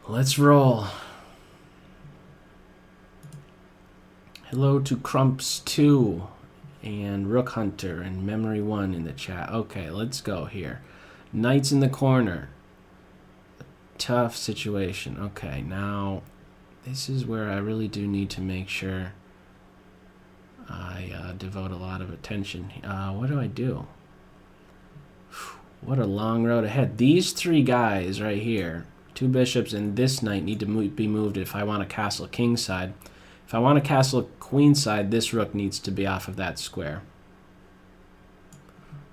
Let's roll. Hello to Crumps2 and Rook Hunter and Memory 1 in the chat. Okay, let's go here. Knight's in the corner. Tough situation. Okay, now this is where I really do need to make sure I devote a lot of attention. What do I do? What a long road ahead. These three guys right here, two bishops and this knight, need to be moved if I want to castle kingside. If I want to castle queenside, this rook needs to be off of that square.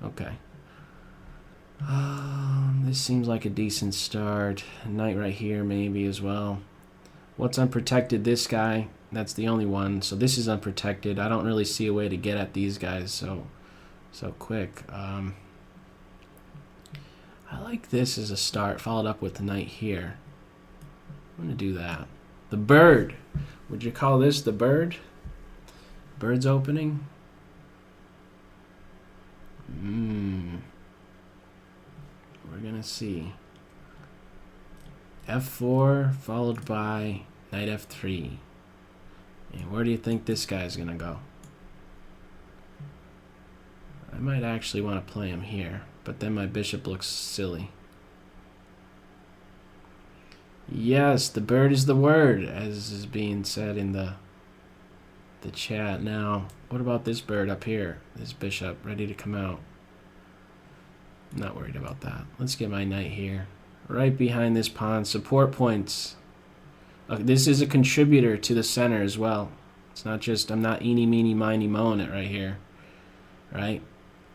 Okay. This seems like a decent start. A knight right here maybe as well. What's unprotected? This guy. That's the only one. So this is unprotected. I don't really see a way to get at these guys so quick. I like this as a start, followed up with the knight here. I'm going to do that. The bird. Would you call this the bird? Bird's opening? We're going to see. F4 followed by knight F3. And where do you think this guy's going to go? I might actually want to play him here, but then my bishop looks silly. Yes, the bird is the word, as is being said in the chat. Now, what about this bird up here? This bishop ready to come out. I'm not worried about that. Let's get my knight here. Right behind this pawn. Support points. This is a contributor to the center as well. It's not just, I'm not eeny, meeny, miny, moeing it right here. Right?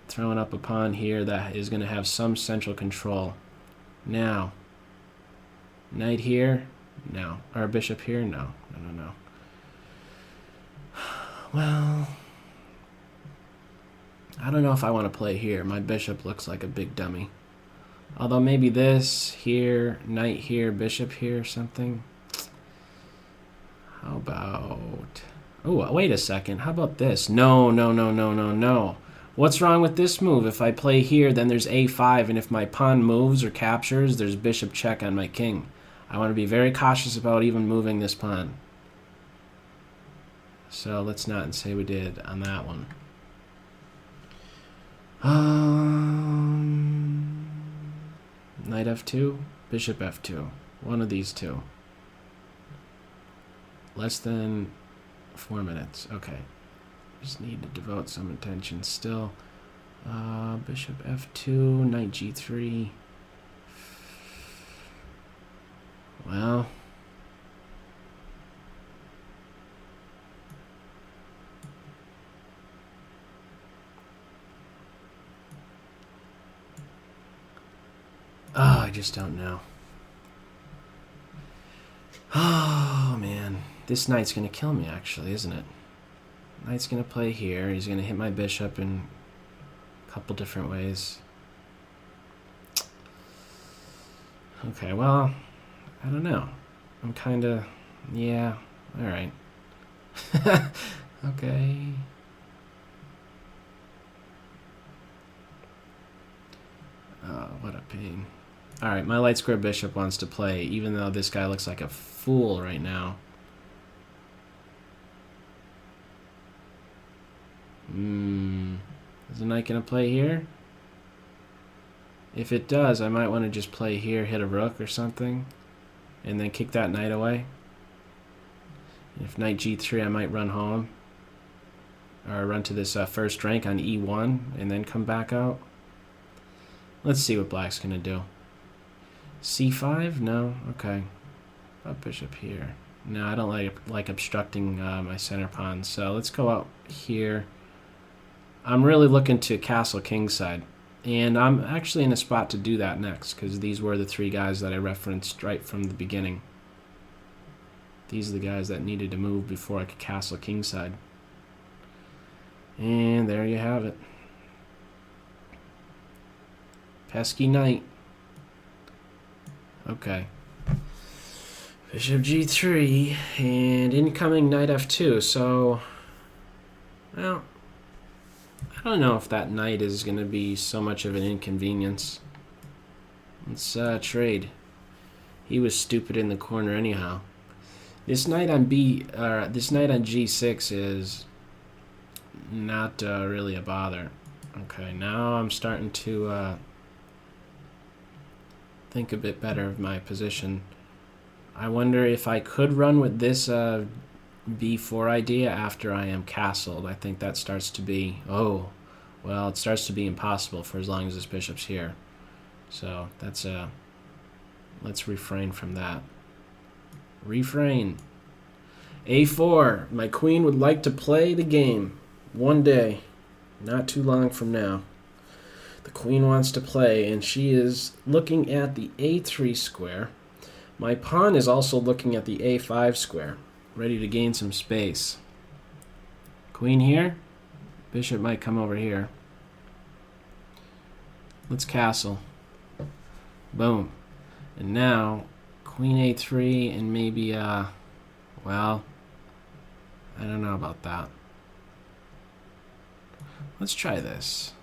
Throwing up a pawn here that is going to have some central control. Now, knight here? No. Or bishop here? No. No. Well, I don't know if I want to play here. My bishop looks like a big dummy. Although maybe this here, knight here, bishop here, something. How about... Oh, wait a second. How about this? No. What's wrong with this move? If I play here, then there's a5, and if my pawn moves or captures, there's bishop check on my king. I want to be very cautious about even moving this pawn. So let's not say we did on that one. Knight f2, bishop f2. One of these two. Less than 4 minutes. Okay. Just need to devote some attention still. Bishop f2, knight g3. Well, I just don't know. Oh, man. This knight's going to kill me, actually, isn't it? Knight's going to play here. He's going to hit my bishop in a couple different ways. Okay, well, I don't know. I'm kind of... Yeah, all right. Okay. Oh, what a pain. All right, my light square bishop wants to play, even though this guy looks like a fool right now. Is the knight going to play here? If it does, I might want to just play here, hit a rook or something, and then kick that knight away. If knight g3, I might run home. Or run to this first rank on e1, and then come back out. Let's see what black's going to do. c5? No? Okay. About bishop here. No, I don't like obstructing my center pawn, so let's go out here. I'm really looking to castle kingside, and I'm actually in a spot to do that next, because these were the three guys that I referenced right from the beginning. These are the guys that needed to move before I could castle kingside. And there you have it. Pesky knight. Okay. Bishop g3 and incoming knight f2. So, well, I don't know if that knight is going to be so much of an inconvenience. Let's trade. He was stupid in the corner anyhow. This knight on G6 is not really a bother. Okay, now I'm starting to think a bit better of my position. I wonder if I could run with this B4 idea after I am castled. I think that starts to be, it starts to be impossible for as long as this bishop's here. So that's let's refrain from that. Refrain. A4. My queen would like to play the game one day, not too long from now. The queen wants to play, and she is looking at the A3 square. My pawn is also looking at the A5 square, ready to gain some space. Queen here. Bishop might come over here. Let's castle. Boom. And now, queen A3 and maybe, well, I don't know about that. Let's try this.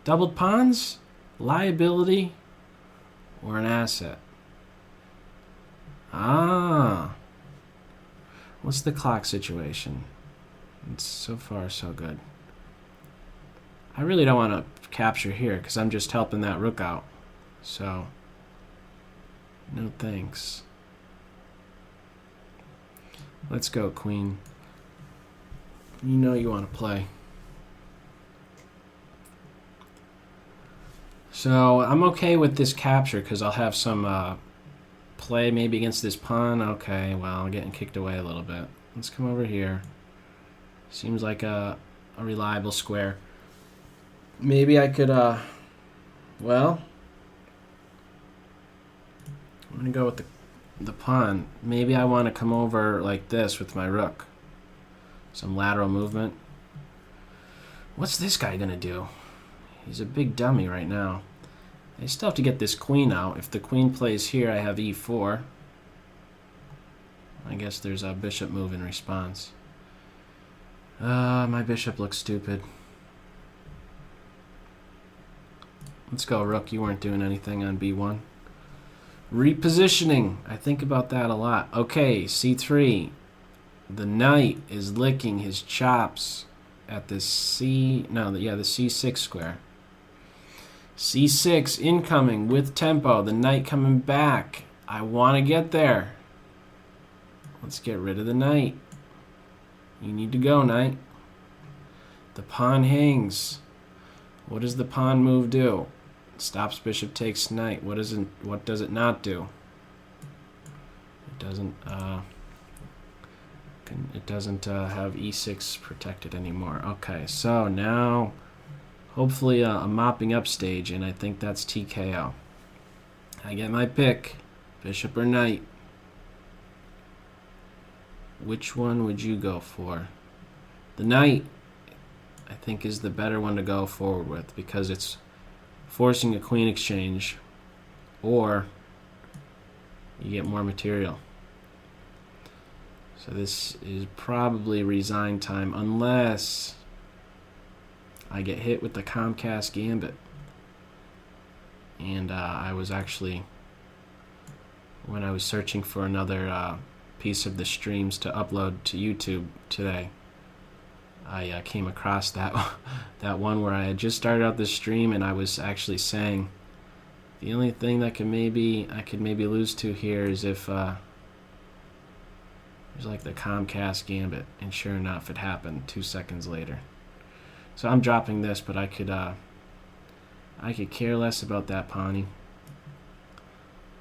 Doubled pawns? Liability or an asset? What's the clock situation? It's so far so good. I really don't want to capture here because I'm just helping that rook out. So, no thanks. Let's go, queen. You know you want to play. So I'm okay with this capture because I'll have some play maybe against this pawn. Okay, well, I'm getting kicked away a little bit. Let's come over here. Seems like a reliable square. Maybe I could, well, I'm going to go with the pawn. Maybe I want to come over like this with my rook. Some lateral movement. What's this guy going to do? He's a big dummy right now. I still have to get this queen out. If the queen plays here, I have e4. I guess there's a bishop move in response. My bishop looks stupid. Let's go, rook. You weren't doing anything on b1. Repositioning. I think about that a lot. Okay, c3. The knight is licking his chops at the the c6 square. c6 incoming with tempo. The knight coming back. I want to get there. Let's get rid of the knight. You need to go, knight. The pawn hangs. What does the pawn move do? Stops bishop takes knight. What does it not do? It doesn't have e6 protected anymore. Okay, so now hopefully a mopping up stage, and I think that's TKO. I get my pick, bishop or knight. Which one would you go for? The knight, I think, is the better one to go forward with because it's forcing a queen exchange, or you get more material. So this is probably resign time unless I get hit with the Comcast Gambit. And I was actually, when I was searching for another piece of the streams to upload to YouTube today, I came across that one where I had just started out this stream, and I was actually saying the only thing that I could maybe lose to here is if there's like the Comcast Gambit, and sure enough, it happened 2 seconds later. So I'm dropping this, but I could care less about that pawny.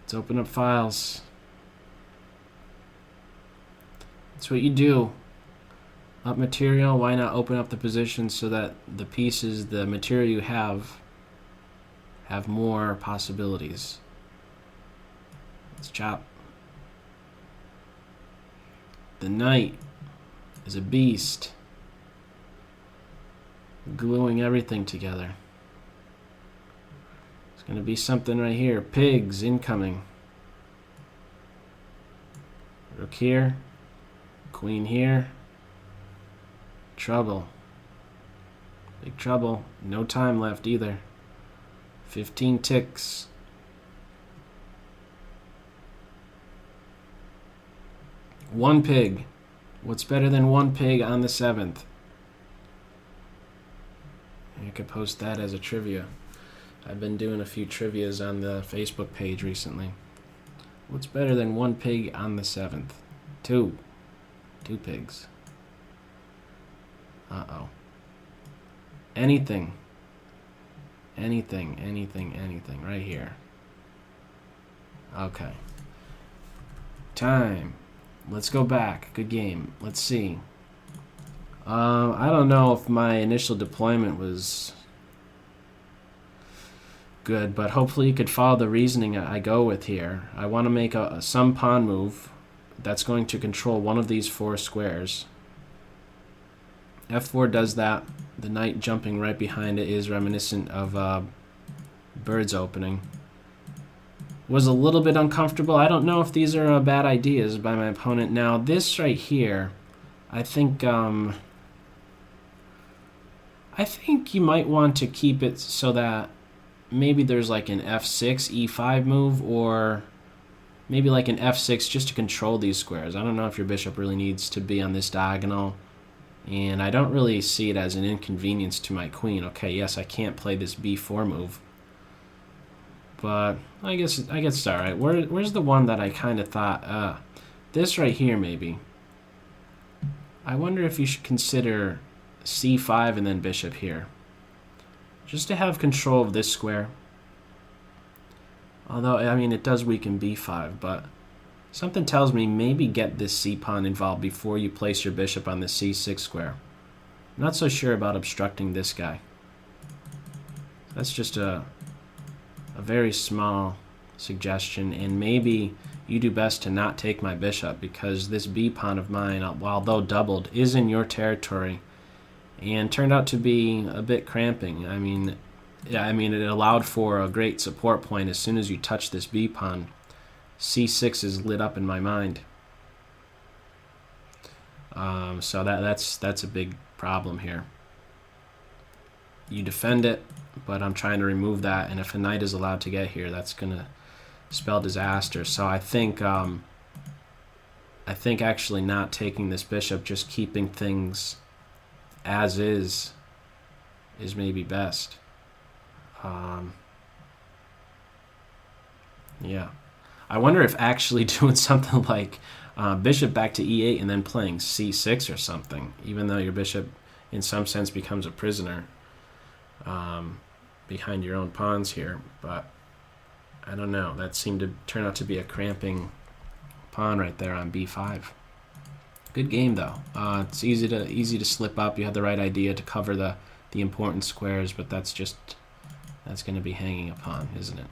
Let's open up files. That's what you do. Up material, why not open up the position so that the pieces, the material you have more possibilities. Let's chop. The knight is a beast, gluing everything together. It's going to be something right here. Pigs incoming. Rook here, queen here. Trouble. Big trouble. No time left either. 15 ticks. One pig. What's better than one pig on the 7th? You could post that as a trivia. I've been doing a few trivias on the Facebook page recently. What's better than one pig on the 7th? Two. Two pigs. Uh-oh. Anything. Anything, anything, anything. Right here. Okay. Time. Let's go back. Good game. Let's see. I don't know if my initial deployment was good, but hopefully you could follow the reasoning I go with here. I want to make some pawn move that's going to control one of these 4 squares. F4 does that. The knight jumping right behind it is reminiscent of bird's opening. Was a little bit uncomfortable. I don't know if these are bad ideas by my opponent. Now this right here, I think you might want to keep it so that maybe there's like an F6 E5 move, or maybe like an F6 just to control these squares. I don't know if your bishop really needs to be on this diagonal, and I don't really see it as an inconvenience to my queen. Okay, yes, I can't play this B4 move, but I guess it's all right. Where's the one that I kind of thought, this right here maybe. I wonder if you should consider C5 and then bishop here, just to have control of this square. Although, I mean, it does weaken B5, but something tells me maybe get this C pawn involved before you place your bishop on the C6 square. I'm not so sure about obstructing this guy. That's just a very small suggestion, and maybe you do best to not take my bishop, because this B pawn of mine, although doubled, is in your territory and turned out to be a bit cramping. I mean, it allowed for a great support point. As soon as you touch this B pawn, C6 is lit up in my mind. So that's a big problem here. You defend it, but I'm trying to remove that, and if a knight is allowed to get here, that's gonna spell disaster. So I think actually not taking this bishop, just keeping things as is maybe best. Yeah, I wonder if actually doing something like bishop back to E8 and then playing C6 or something, even though your bishop in some sense becomes a prisoner behind your own pawns here. But I don't know, that seemed to turn out to be a cramping pawn right there on B5. Good game though. It's easy to slip up. You had the right idea to cover the important squares, but that's going to be hanging a pawn, isn't it?